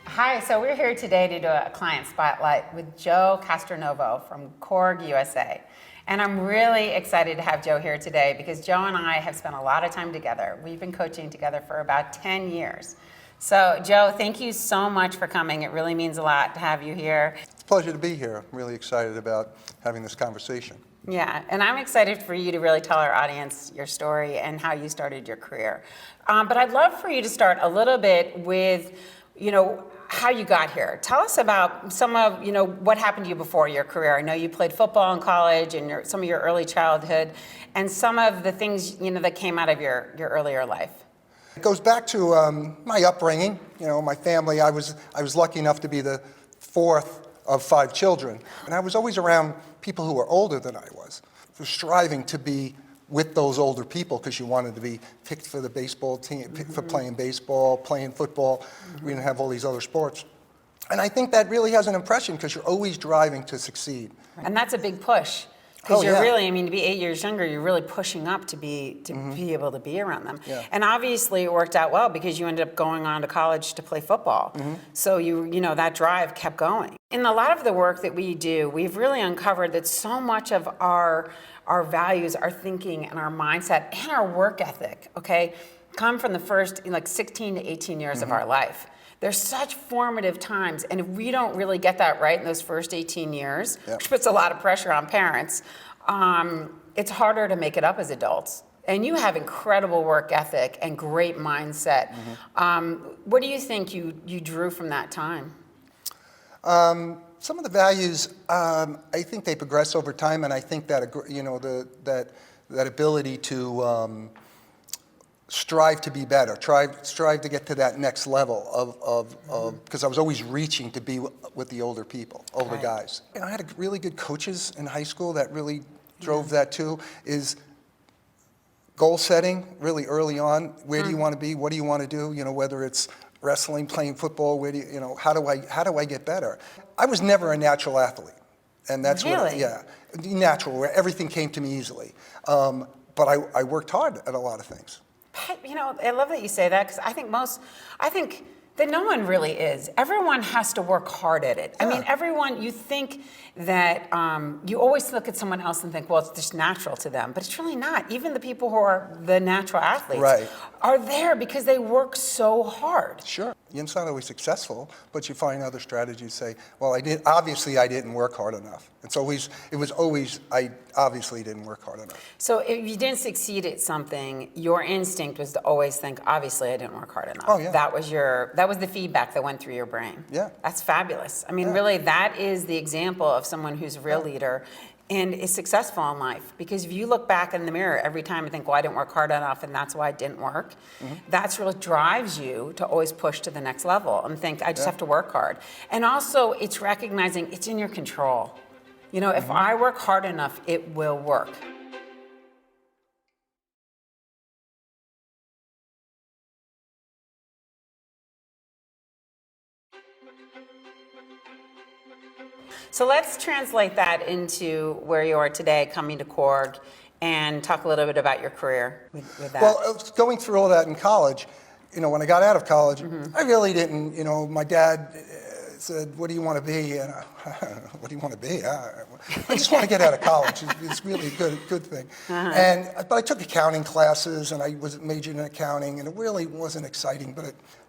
Hi, so we're here today to do a client spotlight with Joe Castronovo from Korg USA. And I'm really excited to have Joe here today because Joe and I have spent a lot of time together. We've been coaching together for about 10 years. So Joe, thank you so much for coming. It really means a lot to have you here. It's a pleasure to be here. I'm really excited about having this conversation. Yeah, and I'm excited for you to really tell our audience your story and how you started your career. But I'd love for you to start a little bit with, how you got here. Tell us about some of, what happened to you before your career. I know you played football in college and some of your early childhood and some of the things, that came out of your earlier life. It goes back to my upbringing. My family. I was lucky enough to be the fourth of 5 children, and I was always around people who were older than I was, striving to be with those older people because you wanted to be picked for the baseball team, picked for playing baseball, playing football. We didn't have all these other sports. And I think that really has an impression because you're always striving to succeed. And that's a big push. Because you're really, to be 8 years younger, you're really pushing up to be able to be around them. Yeah. And obviously it worked out well because you ended up going on to college to play football. So that drive kept going. In a lot of the work that we do, we've really uncovered that so much of our values, our thinking, and our mindset, and our work ethic, come from the first 16 to 18 years of our life. They're such formative times, and if we don't really get that right in those first 18 years, which puts a lot of pressure on parents, it's harder to make it up as adults. And you have incredible work ethic and great mindset. What do you think you drew from that time? Some of the values, I think they progress over time, and I think that that ability to strive to be better, strive to get to that next level of because I was always reaching to be with the older people, older guys. I had really good coaches in high school that really drove that too. Is goal setting really early on. Where do you want to be? What do you want to do? Whether it's wrestling, playing football. Where do how do I get better? I was never a natural athlete, and that's natural where everything came to me easily. But I worked hard at a lot of things. I love that you say that because I think that no one really is. Everyone has to work hard at it. Yeah. Everyone, you think that you always look at someone else and think, well, it's just natural to them, but it's really not. Even the people who are the natural athletes are there because they work so hard. Sure. It's not always successful, but you find other strategies. Say, well, I didn't work hard enough. I obviously didn't work hard enough. So if you didn't succeed at something, your instinct was to always think, obviously I didn't work hard enough. Oh, yeah. That was the feedback that went through your brain. Yeah. That's fabulous. Really, that is the example of someone who's a real leader and is successful in life. Because if you look back in the mirror every time and think, well, I didn't work hard enough and that's why it didn't work, that's what drives you to always push to the next level and think, I just have to work hard. And also, it's recognizing it's in your control. If I work hard enough, it will work. So let's translate that into where you are today, coming to Korg, and talk a little bit about your career with that. Well, going through all that in college, when I got out of college, I really didn't, my dad said, what do you want to be? And what do you want to be? I just want to get out of college. It's really a good thing. But I took accounting classes, and I was majored in accounting, and it really wasn't exciting,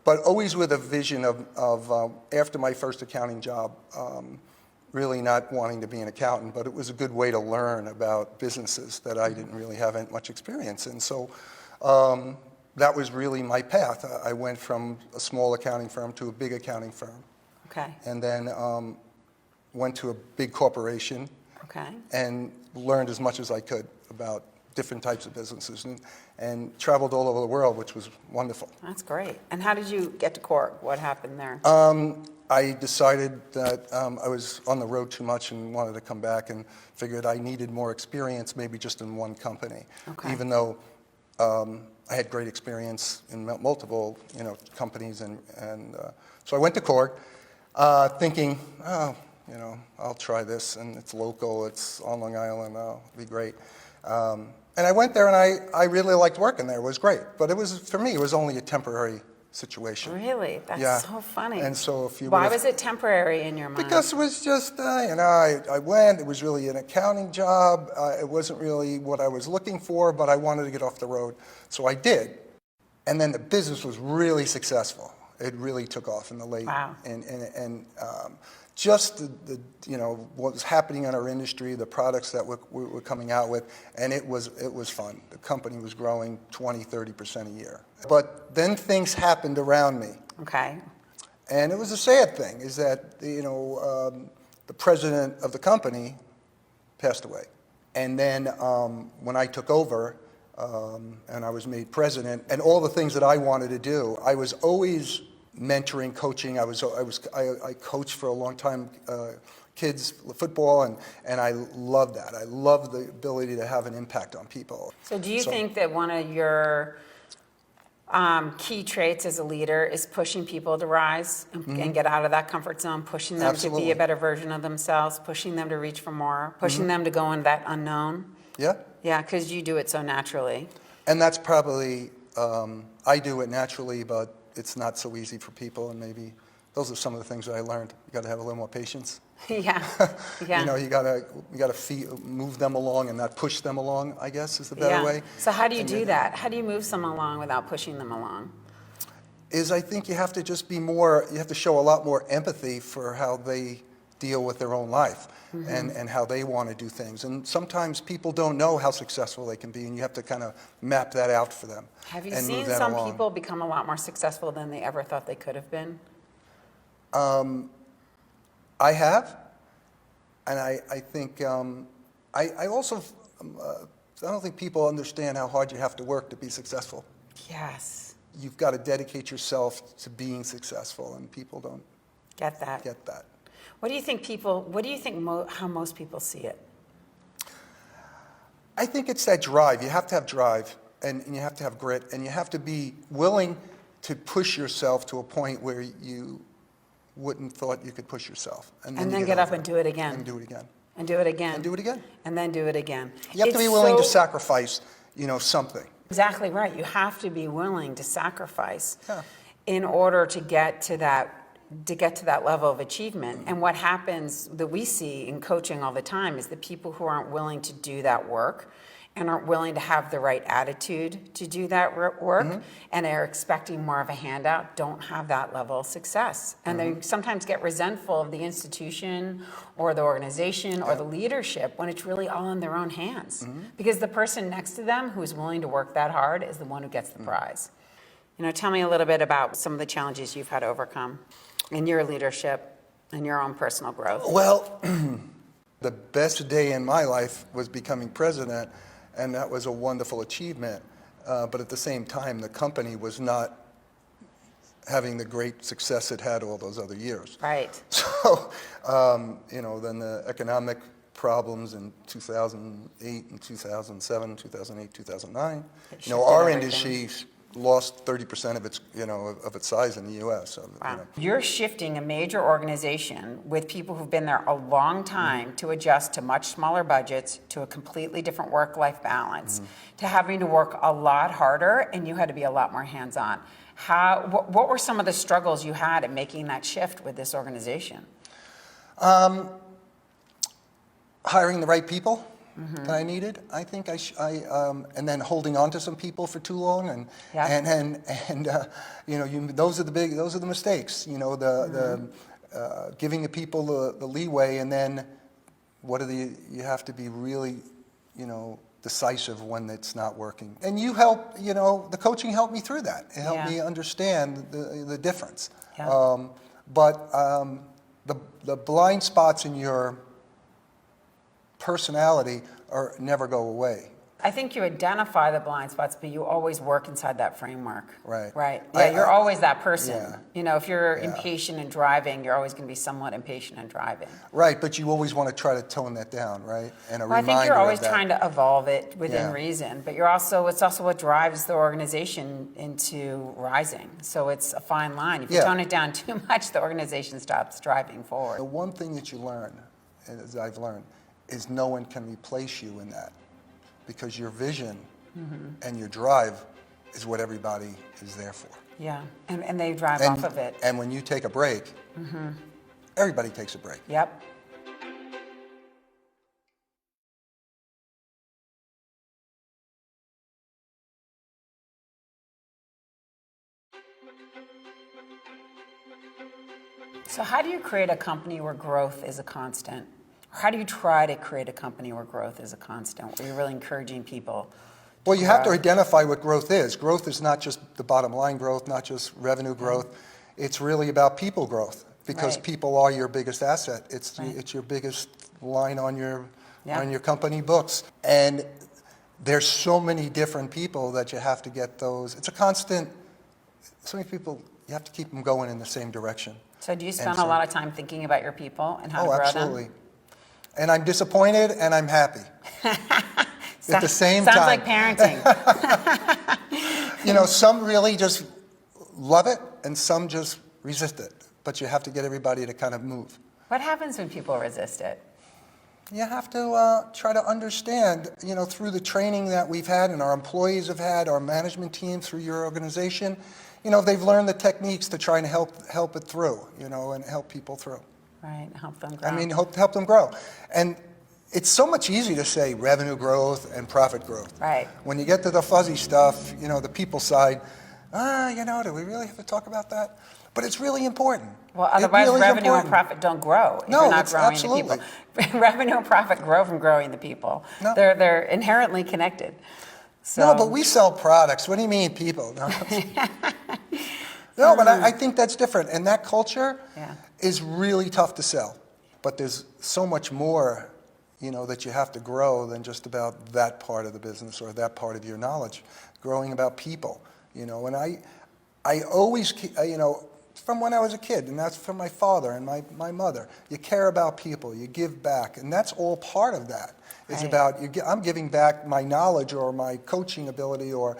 but always with a vision of after my first accounting job, really not wanting to be an accountant, but it was a good way to learn about businesses that I didn't really have much experience in. So that was really my path. I went from a small accounting firm to a big accounting firm. Okay. And then went to a big corporation. Okay. And learned as much as I could about different types of businesses and traveled all over the world, which was wonderful. That's great. And how did you get to Korg? What happened there? I decided that I was on the road too much and wanted to come back and figured I needed more experience, maybe just in one company. Okay. Even though I had great experience in multiple companies. And so I went to Korg thinking, I'll try this, and it's local, it's on Long Island, it'll be great. And I went there, and I really liked working there. It was great. But for me, it was only a temporary situation. Really? That's Yeah. so funny. And so if you Why would've- was it temporary in your mind? Because it was just, I went, it was really an accounting job. It wasn't really what I was looking for, but I wanted to get off the road. So I did. And then the business was really successful. It really took off in the late. Wow. And just what was happening in our industry, the products that we were coming out with, and it was fun. The company was growing 20, 30% a year. But then things happened around me. Okay. And it was a sad thing, is that, the president of the company passed away. And then when I took over, and I was made president, and all the things that I wanted to do, I was always mentoring, coaching. I coached for a long time kids football, and I love that. I love the ability to have an impact on people. So do you think that one of your key traits as a leader is pushing people to rise and get out of that comfort zone, pushing them to be a better version of themselves, pushing them to reach for more, pushing them to go in that unknown? Yeah. Yeah, because you do it so naturally. And that's probably, I do it naturally, but it's not so easy for people, and maybe those are some of the things that I learned. You got to have a little more patience. Yeah, yeah. You got to move them along and not push them along, I guess, is the better way. So how do you do that? How do you move someone along without pushing them along? I think you have to just you have to show a lot more empathy for how they deal with their own life and how they want to do things. And sometimes people don't know how successful they can be, and you have to kind of map that out for them. Have you and seen move that some along. people become a lot more successful than they ever thought they could have been? I have, and I think, I also, I don't think people understand how hard you have to work to be successful. Yes. You've got to dedicate yourself to being successful, and people don't Get that. get that. What do you think how most people see it? I think it's that drive. You have to have drive, and you have to have grit, and you have to be willing to push yourself to a point where you wouldn't thought you could push yourself. And then get up and do it again. And do it again. And do it again. And do it again. And then do it again. You have to be willing to sacrifice, something. Exactly right. You have to be willing to sacrifice Yeah. in order to get to that level of achievement. And what happens that we see in coaching all the time is the people who aren't willing to do that work and aren't willing to have the right attitude to do that work and are expecting more of a handout don't have that level of success. And they sometimes get resentful of the institution or the organization or the leadership when it's really all in their own hands. Because the person next to them who's willing to work that hard is the one who gets the prize. Tell me a little bit about some of the challenges you've had to overcome in your leadership and your own personal growth. Well, the best day in my life was becoming president, and that was a wonderful achievement. But at the same time, the company was not having the great success it had all those other years. Right. So, then the economic problems in 2008 and 2007, 2008, 2009. Shifted Our everything. industry lost 30% of its, of its size in the U.S. So, Wow. You're shifting a major organization with people who've been there a long time to adjust to much smaller budgets, to a completely different work-life balance, to having to work a lot harder, and you had to be a lot more hands-on. What were some of the struggles you had in making that shift with this organization? Hiring the right people that I needed. I think and then holding on to some people for too long, and those are the mistakes. Giving the people the leeway, and then you have to be really, decisive when it's not working. And you help, the coaching helped me through that. It helped me understand the difference. Yeah. But the blind spots in your personality never go away. I think you identify the blind spots, but you always work inside that framework. Right. Right. Yeah, you're always that person. Yeah. If you're impatient and driving, you're always going to be somewhat impatient and driving. Right, but you always want to try to tone that down, right? And I think you're always of that. trying to evolve it within Yeah. reason, but it's also what drives the organization into rising. So it's a fine line. If you tone it down too much, the organization stops driving forward. The one thing that you learn, as I've learned, is no one can replace you in that, because your vision and your drive is what everybody is there for. Yeah, and they drive off of it. And when you take a break, everybody takes a break. Yep. So how do you create a company where growth is a constant? Or how do you try to create a company where growth is a constant, where you're really encouraging people? Well, you have to identify what growth is. Growth is not just the bottom line growth, not just revenue growth. It's really about people growth, because people are your biggest asset. It's your biggest line on your company books. And there's so many different people that you have to get those. It's a constant. So many people, you have to keep them going in the same direction. So do you spend a lot of time thinking about your people and how to grow them? Oh, absolutely. And I'm disappointed and I'm happy. At the same time. Sounds like parenting. You know, some really just love it and some just resist it. But you have to get everybody to kind of move. What happens when people resist it? You have to try to understand, you know, through the training that we've had and our employees have had, our management team through your organization, you know, they've learned the techniques to try and help it through, you know, and help people through. Right, help them grow. I mean, help them grow. And it's so much easier to say revenue growth and profit growth. Right. When you get to the fuzzy stuff, you know, the people side, you know, do we really have to talk about that? But it's really important. Well, otherwise really revenue and profit don't grow if you're not growing absolutely. the people. Revenue and profit grow from growing the people. No. They're inherently connected. So. No, but we sell products. What do you mean people? No, no, but I think that's different. And that culture is really tough to sell. But there's so much more, you know, that you have to grow than just about that part of the business or that part of your knowledge. Growing about people, you know. And I always, you know, from when I was a kid, and that's from my father and my mother. You care about people, you give back, and that's all part of that. It's about, I'm giving back my knowledge or my coaching ability or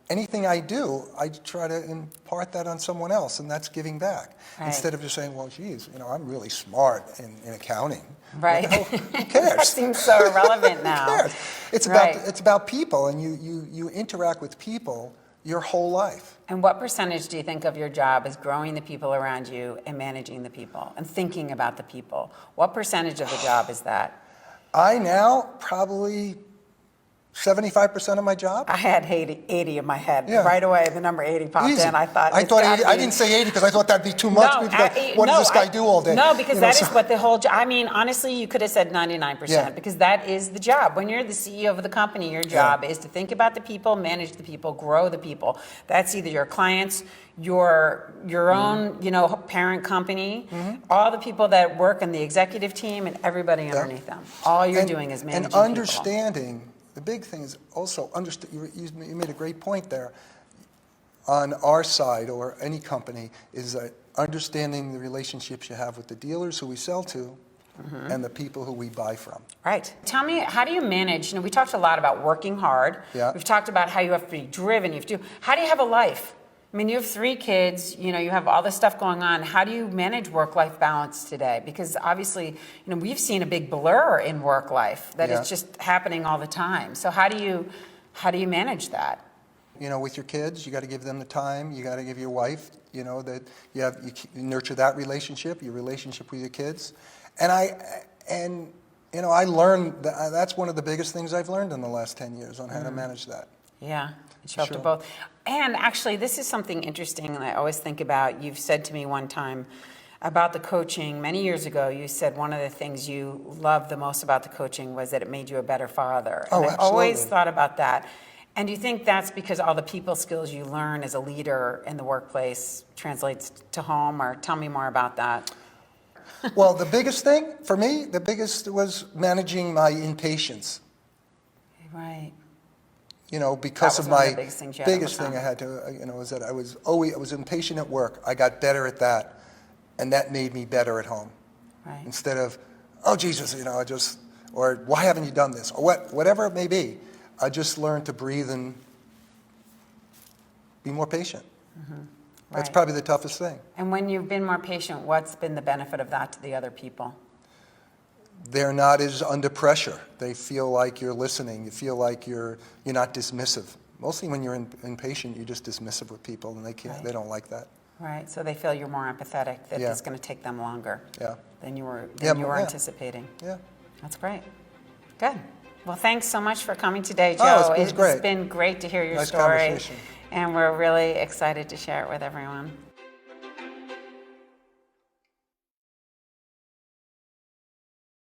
anything I do, I try to impart that on someone else, and that's giving back. Instead of just saying, well, geez, you know, I'm really smart in accounting. Right. You know, who cares? That seems so irrelevant now. Who cares? It's about people, and you interact with people your whole life. And what percentage do you think of your job is growing the people around you and managing the people and thinking about the people? What percentage of the job is that? I now probably 75% of my job. I had 80 in my head. Right away, the number 80 popped Easy. in. I thought 80, I didn't say 80 because I thought that'd be too much. What does this guy do all day? No, because that is what the whole job, I mean, honestly, you could have said 99% because that is the job. When you're the CEO of the company, your job is to think about the people, manage the people, grow the people. That's either your clients, your own, you know, parent company, all the people that work in the executive team and everybody underneath them. All you're doing is managing people. And understanding. The big thing is also you made a great point there. On our side, or any company, is understanding the relationships you have with the dealers who we sell to and the people who we buy from. Right. Tell me, how do you manage, you know, we talked a lot about working hard. Yeah. We've talked about how you have to be driven. How do you have a life? I mean, you have 3 kids, you know, you have all this stuff going on. How do you manage work-life balance today? Because obviously, you know, we've seen a big blur in work life that is just happening all the time. So how do you manage that? You know, with your kids, you got to give them the time. You got to give your wife, you know, that you nurture that relationship, your relationship with your kids. And you know, I learned that's one of the biggest things I've learned in the last 10 years on how to manage that. Yeah. Show up to both. And actually, this is something interesting that I always think about. You've said to me one time about the coaching, many years ago, you said one of the things you loved the most about the coaching was that it made you a better father. And I've always thought about that. And do you think that's because all the people skills you learn as a leader in the workplace translates to home? Or tell me more about that. Well, the biggest thing, for me, the biggest was managing my impatience. Right. You know, because of my biggest thing I had to, you know, was that I was impatient at work. I got better at that, and that made me better at home. Right. Instead of, oh Jesus, you know, or why haven't you done this, or whatever it may be, I just learned to breathe and be more patient. That's probably the toughest thing. And when you've been more patient, what's been the benefit of that to the other people? They're not as under pressure. They feel like you're listening. You feel like you're not dismissive. Mostly when you're impatient, you're just dismissive with people, and Right. they don't like that. Right, so they feel you're more empathetic, that Yeah. it's going to take them longer Yeah. than you were, Yeah, than you were yeah. anticipating. Yeah. That's great. Good. Well, thanks so much for coming today, Joe. Oh, it was great. It's been great to hear your Nice story. conversation. And we're really excited to share it with everyone.